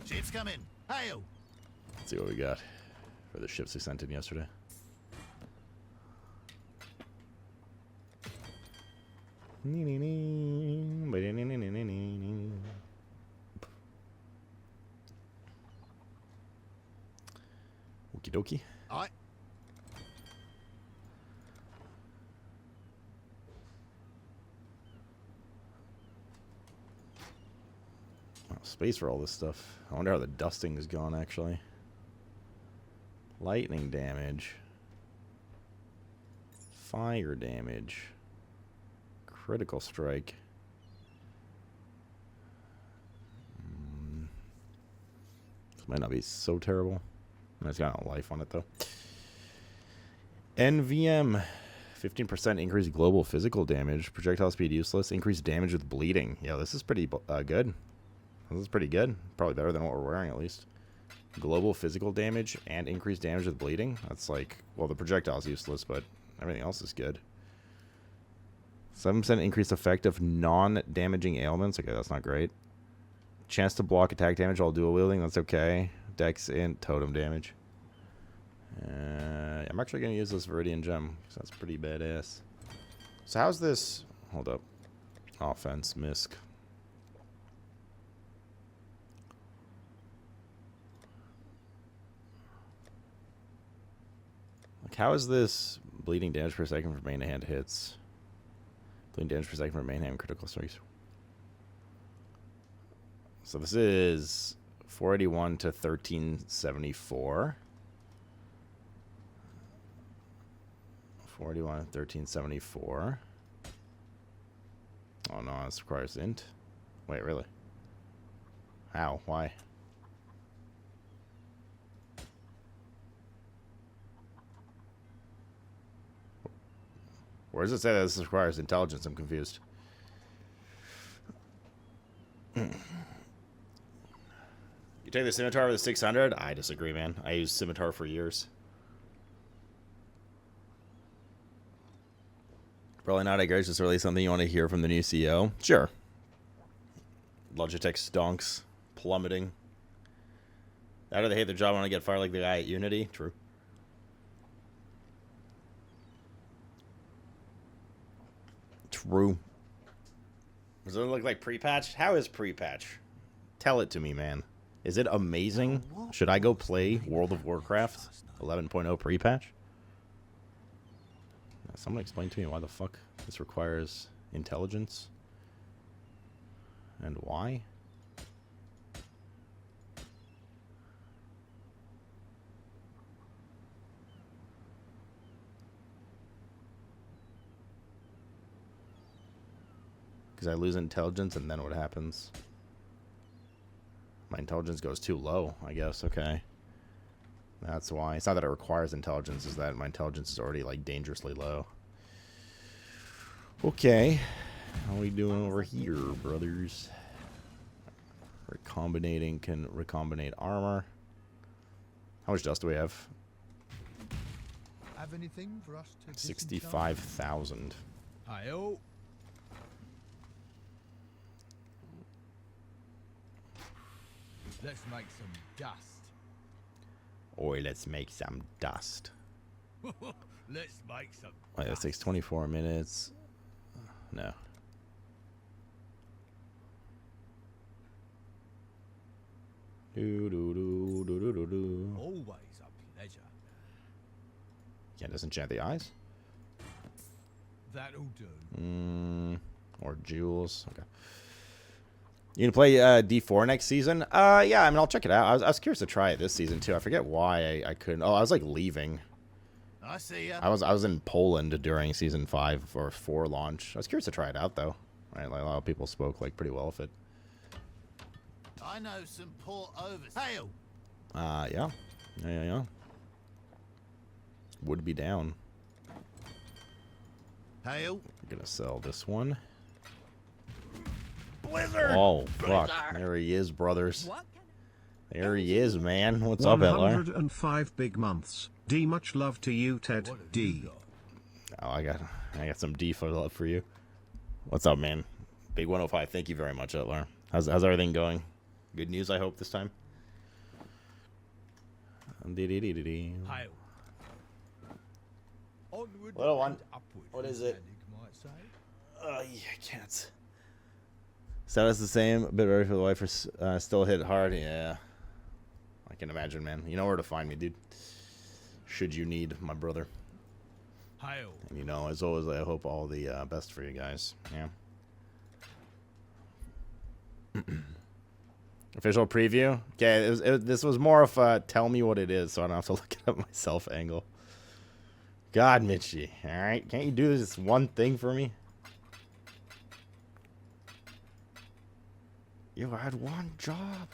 Ships coming. Hail. Let's see what we got for the ships we sent in yesterday. Okie dokie. Aye. Oh, space for all this stuff. I wonder how the dusting is gone, actually. Lightning damage. Fire damage. Critical strike. This might not be so terrible. It's got no life on it, though. NVM. 15% increased global physical damage. Projectile speed useless. Increased damage with bleeding. Yeah, this is pretty good. This is pretty good. Probably better than what we're wearing, at least. Global physical damage and increased damage with bleeding. That's like, well, the projectile is useless, but everything else is good. 7% increased effect of non-damaging ailments. Okay, that's not great. Chance to block attack damage while dual wielding. That's okay. Dex int totem damage. I'm actually going to use this Viridian Gem, because that's pretty badass. So how's this... Hold up. Offense, misc. Like, how is this bleeding damage per second for main hand hits? Bleeding damage per second for main hand critical strikes. So this is 481 to 1374. 481 to 1374. Oh no, this requires int. Wait, really? How? Why? Where does it say that this requires intelligence? I'm confused. You take the scimitar with the 600? I disagree, man. I used scimitar for years. Probably not. I guess just really something you want to hear from the new CEO. Sure. Logitech stonks. Plummeting. How do they hate their job when I get fired like the guy at Unity? True. True. Does it look like pre-patch? How is pre-patch? Tell it to me, man. Is it amazing? Should I go play World of Warcraft 11.0 pre-patch? Someone explain to me why the fuck this requires intelligence. And why? Because I lose intelligence and then what happens? My intelligence goes too low, I guess. Okay. That's why. It's not that it requires intelligence, it's that my intelligence is already, like, dangerously low. Okay. How are we doing over here, brothers? Recombinating can recombinate armor. How much dust do we have? Have anything for us to 65,000. Hi-oh. Let's make some dust. Oi, let's make some dust. Let's make some Wait, that takes 24 minutes. No. Do. Always a pleasure. Can't disenchant the eyes? That'll do. Or jewels. Okay. You gonna play D4 next season? Yeah, I mean, I'll check it out. I was curious to try it this season, too. I forget why I couldn't. Oh, I was, like, leaving. I see ya. I was in Poland during season 5 or 4 launch. I was curious to try it out, though. Right, like, a lot of people spoke, like, pretty well of it. I know some poor overs. Hail. Yeah. Yeah. Would be down. Hail. I'm gonna sell this one. Blizzard. Oh, fuck. There he is, brothers. There he is, man. What's up, LR? 105 big months. D, much love to you, Ted. D. Oh, I got some D for love for you. What's up, man? Big 105. Thank you very much, LR. How's everything going? Good news, I hope, this time. Dee-dee-dee-dee-dee. Hail. Onward Little one. and upward, What is as it? Danik might say. Yeah, I can't. Status the same. A bit ready for the wife. Still hit hard. Yeah. I can imagine, man. You know where to find me, dude. Should you need my brother. Hail. And you know, as always, I hope all the best for you guys. Yeah. Official preview. Okay, this was more of a tell me what it is, so I don't have to look it up myself angle. God, Mitchie. All right, can't you do this one thing for me? You had one job.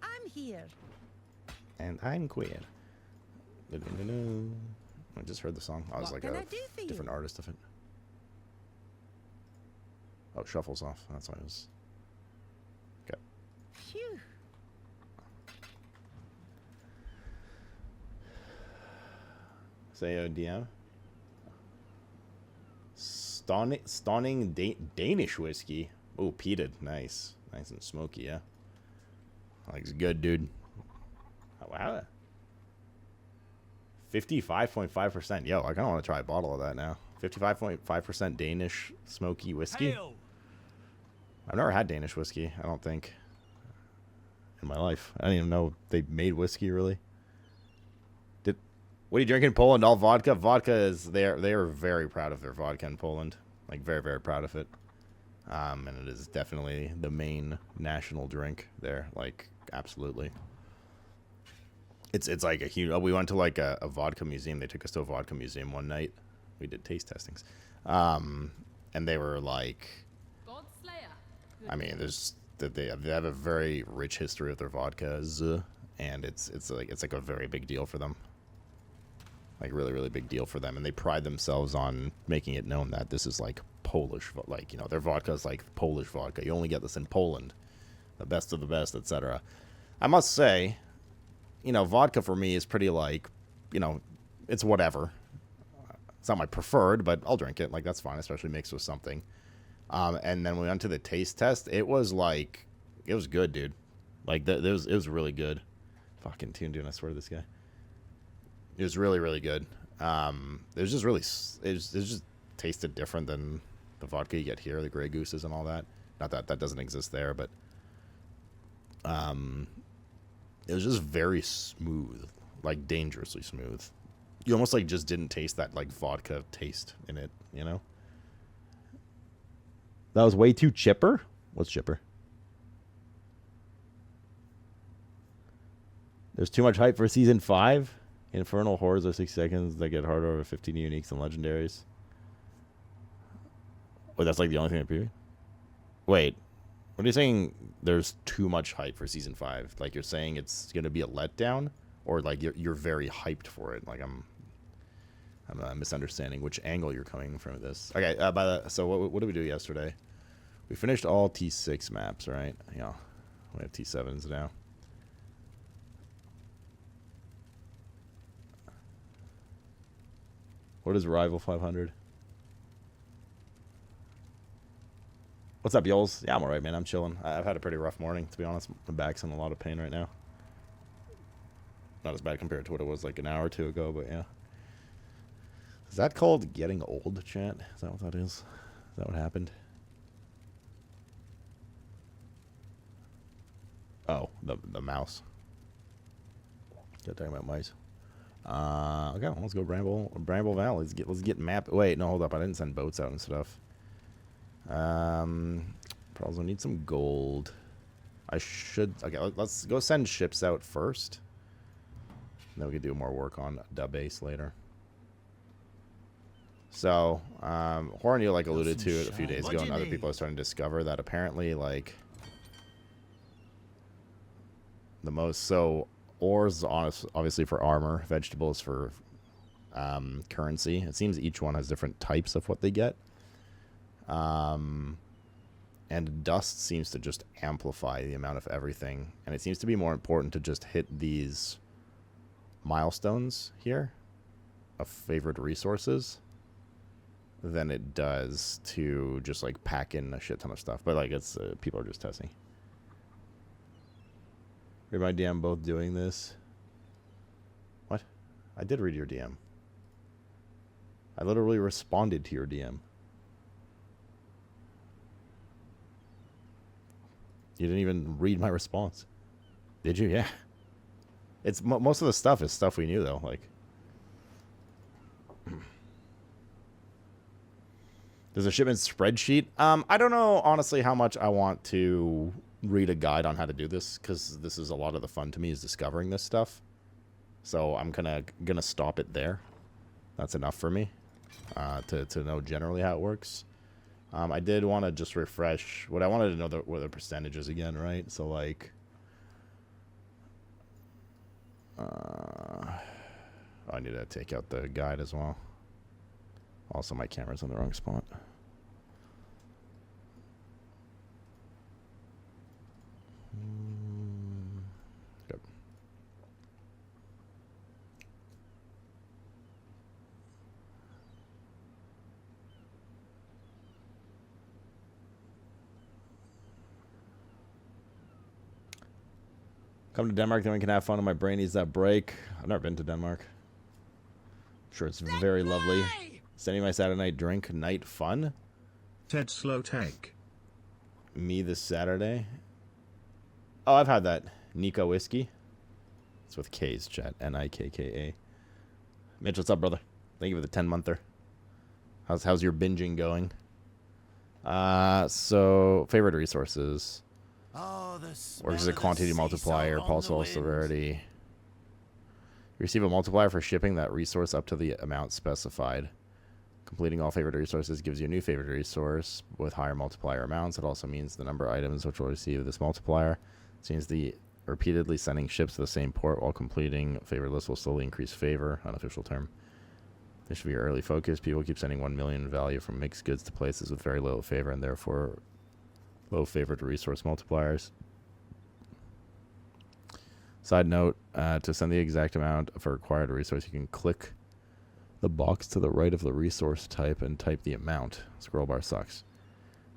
I'm here. And I'm queer. I just heard the song. I was What like can a I do for you? different artist of it. Oh, shuffles off. That's why it was. Okay. Phew. Say DM. Stunning Danish whiskey. Oh, peated. Nice. Nice and smoky, yeah. Looks good, dude. Oh, wow. 55.5%. Yo, I kind of want to try a bottle of that now. 55.5% Danish smoky whiskey. Hail. I've never had Danish whiskey, I don't think, in my life. I didn't even know they made whiskey, really. What are you drinking in Poland? All vodka? Vodka is... They are very proud of their vodka in Poland. Like, very, very proud of it. And it is definitely the main national drink there. Like, absolutely. It's like a huge... We went to, like, a vodka museum. They took us to a vodka museum one night. We did taste testings. And they were like... I mean, they have a very rich history of their vodkas, and it's like a very big deal for them. Like, really, really big deal for them. And they pride themselves on making it known that this is, like, Polish. Like, you know, their vodka is, like, Polish vodka. You only get this in Poland. The best of the best, etc. I must say, you know, vodka for me is pretty, like, you know, it's whatever. It's not my preferred, but I'll drink it. Like, that's fine, especially mixed with something. And then we went to the taste test. It was, like, it was good, dude. Like, it was really good. Fucking tune, dude. I swear to this guy. It was really, really good. It was just really... It just tasted different than the vodka you get here, the Grey Gooses and all that. Not that that doesn't exist there, but... It was just very smooth. Like, dangerously smooth. You almost, like, just didn't taste that, like, vodka taste in it, you know? That was way too chipper? What's chipper? There's too much hype for Season 5? Infernal Horrors are 6 seconds. They get harder over 15 uniques and legendaries. Wait, that's like the only thing that preview? Wait. What are you saying there's too much hype for Season 5? Like, you're saying it's going to be a letdown? Or, like, you're very hyped for it? Like, I'm misunderstanding which angle you're coming from this. Okay, so what did we do yesterday? We finished all T6 maps, right? Yeah. We have T7s now. What is Rival 500? What's up, Yoles? Yeah, I'm alright, man. I'm chilling. I've had a pretty rough morning, to be honest. My back's in a lot of pain right now. Not as bad compared to what it was like an hour or two ago, but yeah. Is that called getting old, chat? Is that what that is? Is that what happened? Oh, the mouse. Got talking about mice. Okay, let's go Bramble Valley. Let's get map. Wait, no, hold up. I didn't send boats out and stuff. Probably need some gold. I should. Okay, let's go send ships out first. And then we can do more work on dub base later. So, Horan, you like alluded to it a few days ago, and other people are starting to discover that apparently, like, the most ores obviously for armor, vegetables for currency. It seems each one has different types of what they get. And dust seems to just amplify the amount of everything. And it seems to be more important to just hit these milestones here of favored resources than it does to just, like, pack in a shit ton of stuff. But, like, it's people are just testing. Read my DM both doing this. What? I did read your DM. I literally responded to your DM. You didn't even read my response. Did you? Yeah. It's most of the stuff is stuff we knew though. Like, there's a shipment spreadsheet. I don't know honestly how much I want to read a guide on how to do this, because this is a lot of the fun to me is discovering this stuff. So I'm gonna stop it there. That's enough for me to know generally how it works. I did want to just refresh what I wanted to know were the percentages again, right? So like, I need to take out the guide as well. Also, my camera's in the wrong spot. Good. Come to Denmark, then we can have fun, and my brain needs that break. I've never been to Denmark. I'm sure it's very lovely. Sending my Saturday night drink night fun. Ted Slow Tag. Me this Saturday. Oh, I've had that. Nika whiskey. It's with K's, chat. Nikka. Mitch, what's up, brother? Thank you for the 10-monther. How's your binging going? So favorite resources. Oh, Works as a quantity multiplier, pulse all severity. You receive a multiplier for shipping that resource up to the amount specified. Completing all favorite resources gives you a new favorite resource with higher multiplier amounts. It also means the number of items which will receive this multiplier. It means the repeatedly sending ships to the same port while completing favorite list will slowly increase favor. Unofficial term. This should be your early focus. People keep sending 1 million value from mixed goods to places with very low favor and therefore low favored resource multipliers. Side note, to send the exact amount for required resource, you can click the box to the right of the resource type and type the amount. Scroll bar sucks.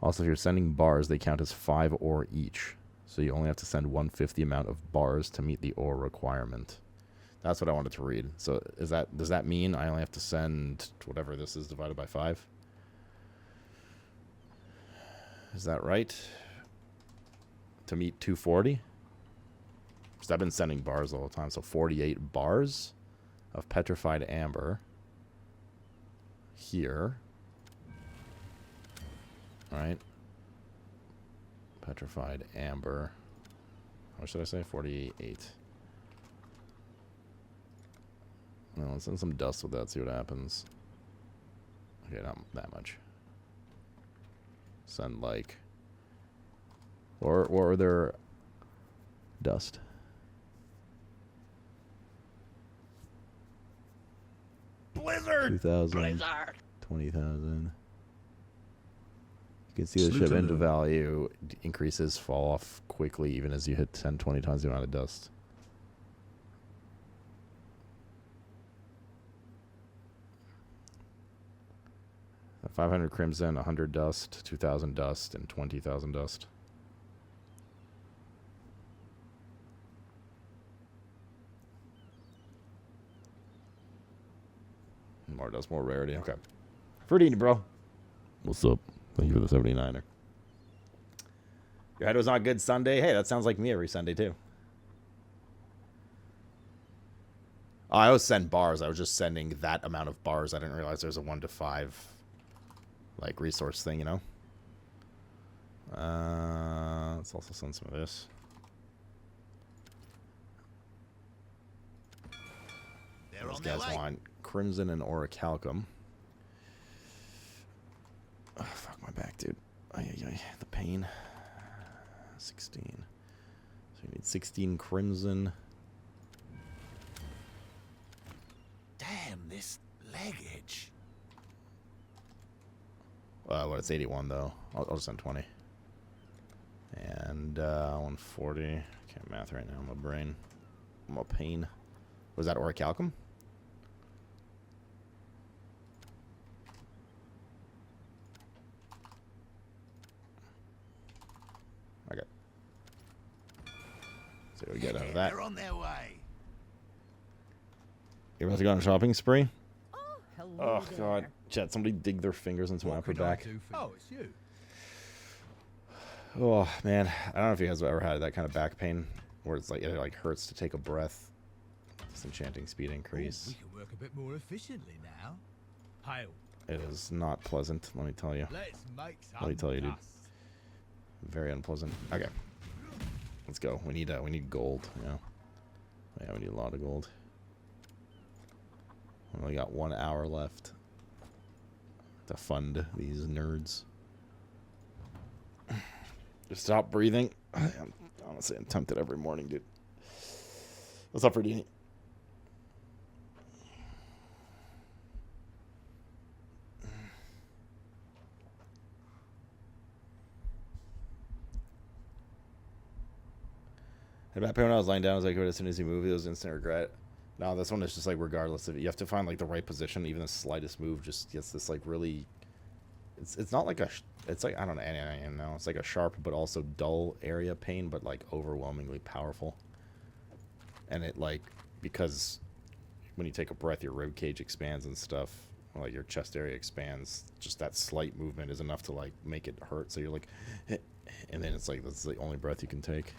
Also, if you're sending bars, they count as 5 ore each. So you only have to send 1/5 the amount of bars to meet the ore requirement. That's what I wanted to read. So does that mean I only have to send whatever this is divided by 5? Is that right? To meet 240? Because I've been sending bars all the time. So 48 bars of petrified amber. Here. Right? Petrified amber. What should I say? 48. Well, let's send some dust with that, see what happens. Okay, not that much. Send like... Or are there... Dust. Blizzard! 2,000. Blizzard! 20,000. You can see the shipment value increases, fall off quickly even as you hit 10, 20 times the amount of dust. So 500 crimson, 100 dust, 2,000 dust, and 20,000 dust. More dust, more rarity. Okay. Fruitini, bro. What's up? Thank you for the 79er. Your head was not good Sunday. Hey, that sounds like me every Sunday, too. Oh, I always send bars. I was just sending that amount of bars. I didn't realize there's a 1 to 5, like, resource thing, you know? Let's also send some of this. Those guys want crimson and orichalcum. Oh, fuck my back, dude. The pain. 16. So you need 16 crimson. Damn, this leg itch. Well, it's 81, though. I'll just send 20. And 140. Can't math right now. My brain. My pain. Was that orichalcum? Okay. So we get out of that. They're on their way. You're about to go on a shopping spree? Oh, hello Oh, there. God. Chat, somebody dig their fingers into my upper back. Oh, it's you. Oh, man. I don't know if you guys have ever had that kind of back pain where it's like, it like hurts to take a breath. Disenchanting speed increase. We can work a bit more efficiently now. Hail. It is not pleasant, let me tell you. Let's make some Let me tell you, dude. dust. Very unpleasant. Okay. Let's go. We need gold, yeah. Yeah, we need a lot of gold. We only got 1 hour left to fund these nerds. Just stop breathing. Honestly, I'm tempted every morning, dude. What's up for Dini? At that point when I was lying down, I was like, as soon as you move, it was instant regret. No, this one is just like regardless of it. You have to find like the right position. Even the slightest move just gets this like really. It's not like a. It's like I don't know. It's like a sharp but also dull area pain, but like overwhelmingly powerful. And it like because when you take a breath, your rib cage expands and stuff. Or, like your chest area expands. Just that slight movement is enough to like make it hurt. So you're like, and then it's like that's the only breath you can take.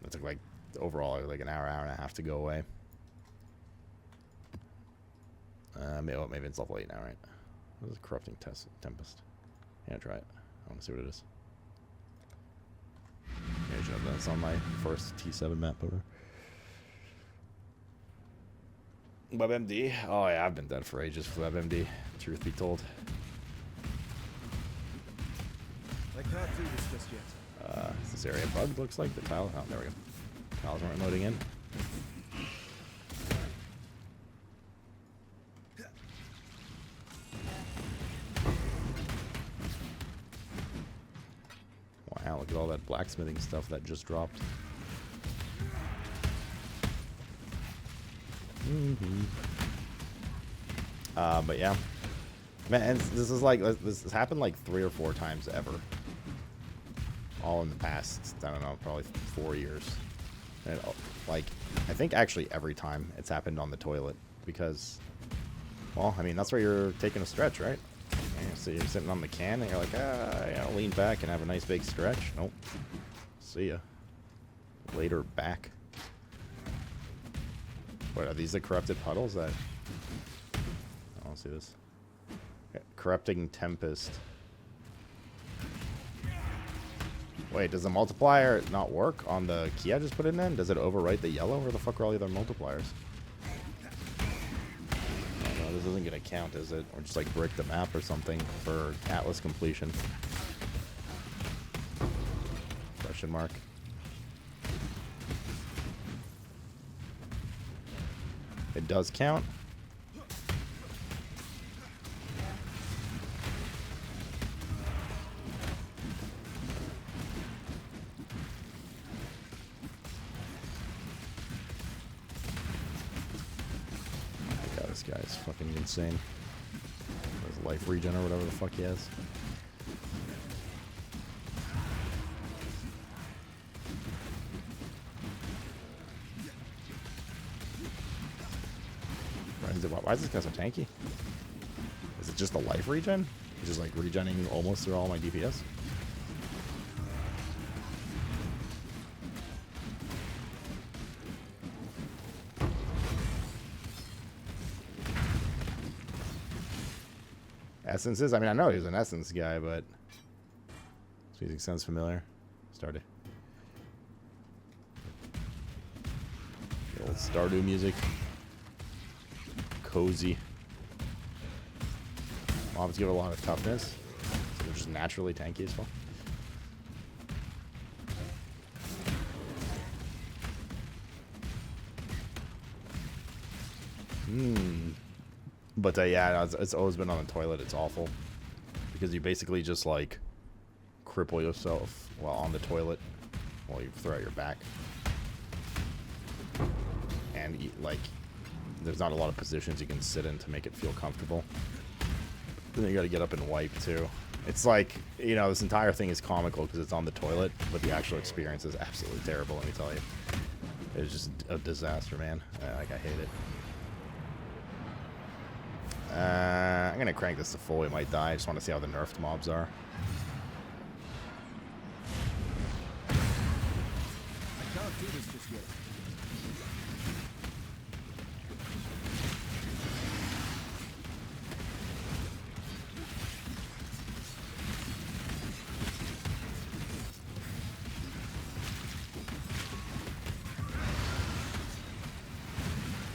It took like overall like an hour and a half to go away. Maybe it's level 8 now, right? This is a corrupting tempest. Yeah, try it. I want to see what it is. Yeah, that's on my first T7 map over. WebMD? Oh yeah, I've been dead for ages for WebMD, truth be told. I can't do this just yet. Is this area bugged? Looks like the tile. Oh, there we go. Tiles aren't loading in. Wow, look at all that blacksmithing stuff that just dropped. But yeah, man, this is like this has happened like 3 or 4 times ever. All in the past, I don't know, probably 4 years. And like, I think actually every time it's happened on the toilet because, well, I mean that's where you're taking a stretch, right? And so you're sitting on the can and you're like, I'll lean back and have a nice big stretch. Nope. See ya. Later back. What are these? The corrupted puddles that? I don't see this. Okay. Corrupting tempest. Wait, does the multiplier not work on the key I just put in then? Does it overwrite the yellow? Where the fuck are all the other multipliers? Oh, no, this isn't going to count, is it? Or just like break the map or something for Atlas completion. Question mark. It does count. God, this guy is fucking insane. His life regen or whatever the fuck he has. Why is this guy so tanky? Is it just the life regen? He's just like regenning almost through all my DPS? Essences? I mean, I know he's an essence guy, but this music sounds familiar. Started. The old Stardew music. Cozy. Mobs give a lot of toughness, so they're just naturally tanky as well. But yeah, it's always been on the toilet. It's awful because you basically just like cripple yourself while on the toilet while you throw out your back, and like there's not a lot of positions you can sit in to make it feel comfortable. Then you got to get up and wipe too. It's like, you know, this entire thing is comical because it's on the toilet, but the actual experience is absolutely terrible, let me tell you. It's just a disaster, man. Like, I hate it. I'm going to crank this to full. It might die. I just want to see how the nerfed mobs are. I can't do this just yet.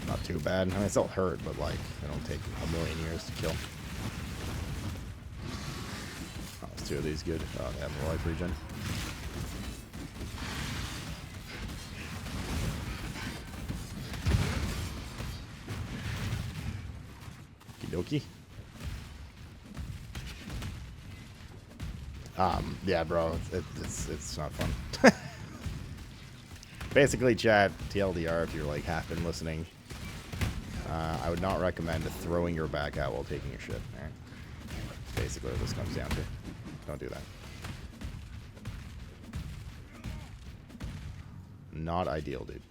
Not too bad. I mean, it's all hurt, but like, they don't take a million years to kill. Oh, there's two of these good. Oh, they have the life regen. Okie dokie. Yeah, bro, it's not fun. Basically, chat, TLDR, if you're like half been listening, I would not recommend throwing your back out while taking a shit. Right? Basically what this comes down to. Don't do that. Not ideal, dude.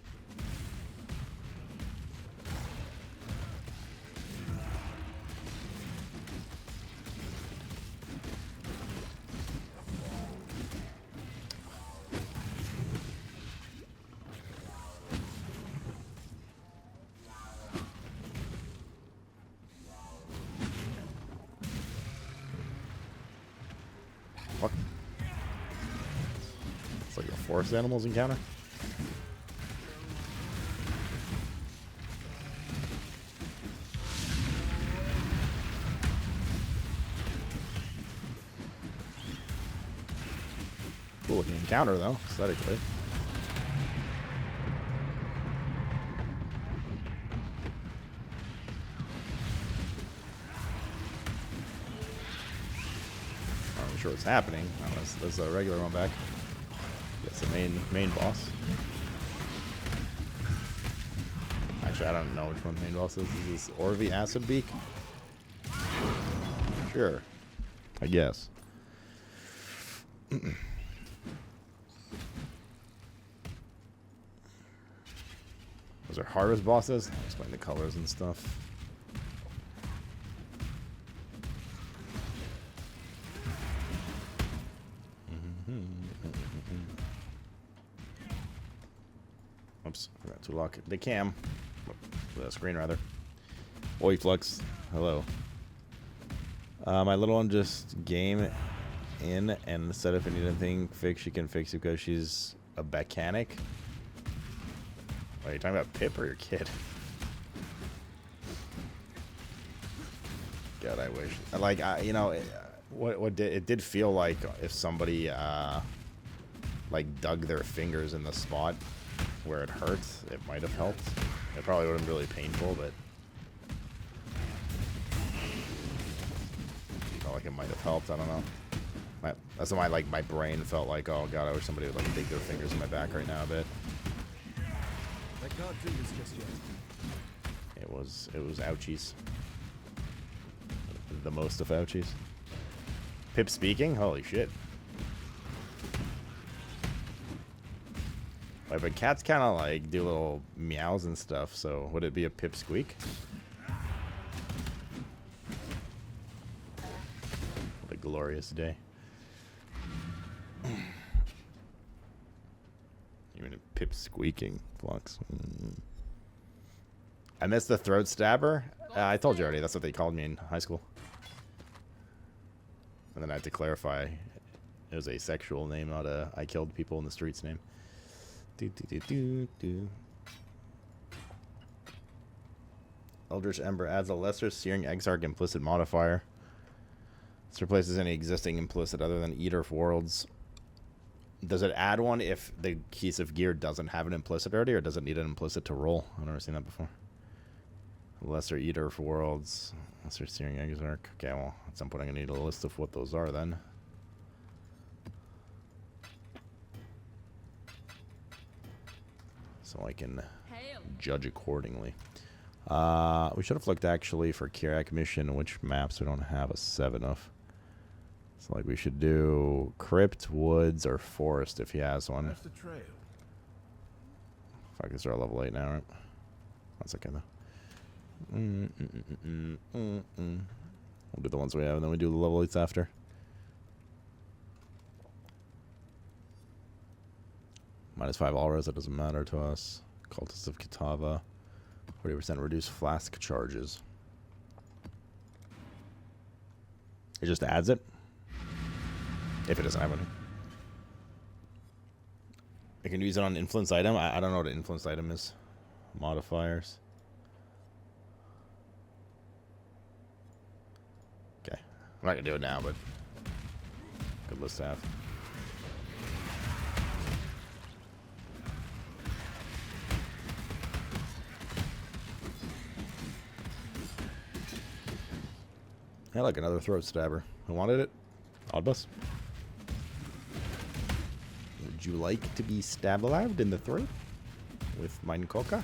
What? It's like a forest animals encounter. Cool looking encounter though, aesthetically. Not sure what's happening. Oh, there's a regular one back. That's the main boss. Actually, I don't know which one the main boss is. Is this Orvie Acid Beak? Sure. I guess. Those are harvest bosses. I'll explain the colors and stuff. Oops, forgot to lock the cam. The screen, rather. Oi, Flux. Hello. My little one just game in and said if I need anything fixed, she can fix it because she's a mechanic. Are you talking about Pip or your kid? God, I wish. Like, you know, it did feel like if somebody like dug their fingers in the spot where it hurts, it might have helped. It probably would have been really painful, but felt like it might have helped. I don't know. That's why my brain felt like, oh god, I wish somebody would like dig their fingers in my back right now a bit. I can't do this just yet. It was ouchies. The most of ouchies. Pip speaking? Holy shit. Wait, but cats kind of like do little meows and stuff, so would it be a Pip squeak? What a glorious day. You mean a Pip squeaking, Flux? I missed the throat stabber. I told you already, that's what they called me in high school. And then I had to clarify it was a sexual name, not a I killed people in the streets name. Eldritch Ember adds a lesser Searing Exarch implicit modifier. This replaces any existing implicit other than Eater of Worlds. Does it add one if the piece of gear doesn't have an implicit already, or does it need an implicit to roll? I've never seen that before. Lesser Eater of Worlds. Lesser Searing Exarch. Okay, well, at some point I'm going to need a list of what those are then. So I can judge accordingly. We should have looked actually for Kirak mission, which maps we don't have a 7 of. So like we should do crypt, woods, or forest if he has one. Left a trail. Fuck, these are level 8 now, right? That's okay though. We'll do the ones we have, and then we do the level 8s after. -5 auras, that doesn't matter to us. Cultists of Kitava. 40% reduced flask charges. It just adds it. If it doesn't have any. I can use it on influence item. I don't know what an influence item is. Modifiers. Okay. I'm not going to do it now, but good list to have. I like another throat stabber. Who wanted it? Oddbus. Would you like to be stabbed alive in the throat with mine coca?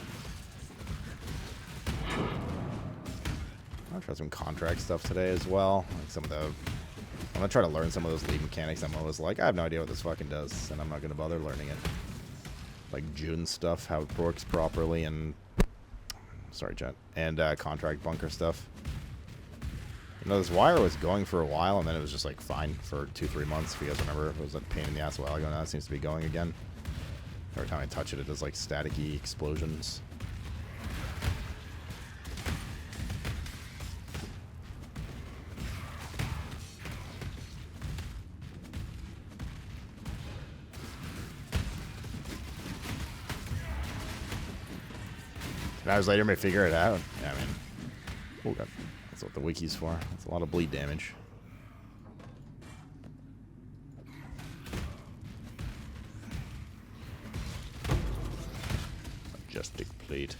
I'll try some contract stuff today as well. Like some of the, I'm gonna try to learn some of those lead mechanics. I'm always like, I have no idea what this fucking does, and I'm not gonna bother learning it. Like June stuff, how it works properly, and sorry, chat, and contract bunker stuff. You know, this wire was going for a while, and then it was just like fine for 2-3 months. If you guys remember, it was a pain in the ass a while ago. Now it seems to be going again. Every time I touch it, it does like staticky explosions. Hours later, may figure it out. Yeah, I mean, oh god, that's what the wiki's for. That's a lot of bleed damage. Majestic plate.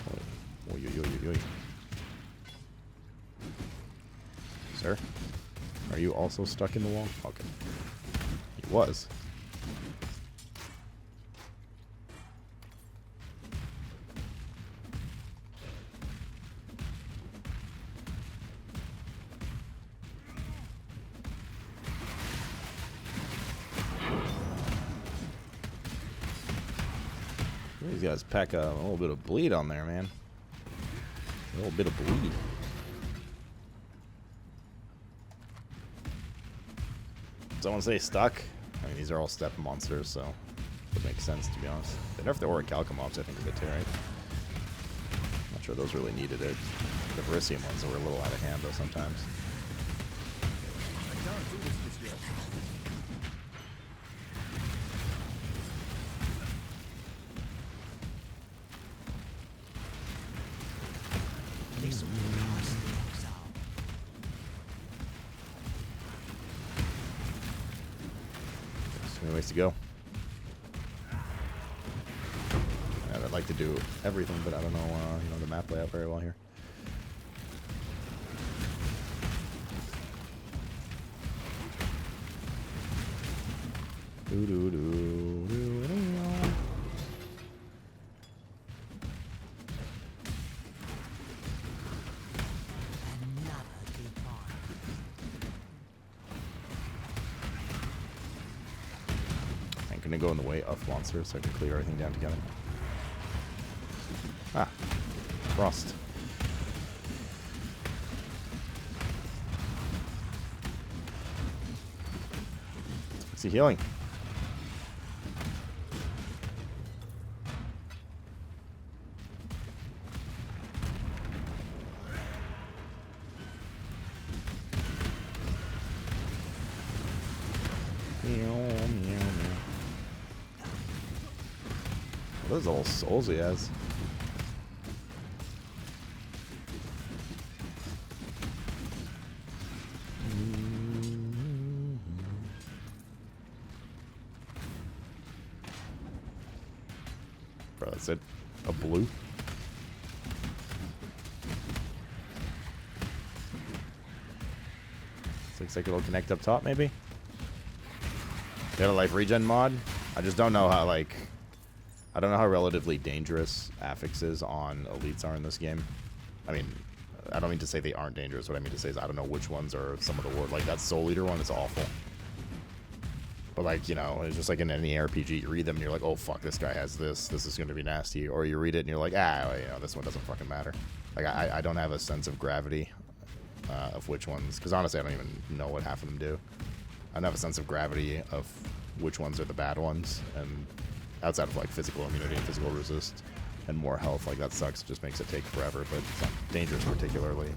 Oh, oy, oy, oy, oy, oy. Sir, are you also stuck in the wall? Okay, he was. These guys pack a little bit of bleed on there, man. A little bit of bleed. Someone say stuck? I mean, these are all step monsters, so it makes sense, to be honest. They nerfed the Orichalca mobs, I think, a bit too, right? Not sure those really needed it. The Verisium ones were a little out of hand, though, sometimes. I can't do this just yet. Too many ways to go. And I'd like to do everything, but I don't know, you know, the map layout very well here. Do do do do do. I'm gonna go in the way of monsters so I can clear everything down together. Ah, frost. What's he healing? What are those little souls he has? Bro, that's it. A blue? Looks like it'll connect up top, maybe? Got a life regen mod? I just don't know how, like... I don't know how relatively dangerous affixes on elites are in this game. I mean, I don't mean to say they aren't dangerous. What I mean to say is I don't know which ones are some of the worst. Like that Soul Eater one is awful. But like, you know, it's just like in any RPG, you read them and you're like, oh fuck, this guy has this. This is going to be nasty. Or you read it and you're like, you know, this one doesn't fucking matter. Like I don't have a sense of gravity of which ones, because honestly I don't even know what half of them do. I don't have a sense of gravity of which ones are the bad ones, and outside of like physical immunity and physical resist and more health, like that sucks. It just makes it take forever, but it's not dangerous particularly.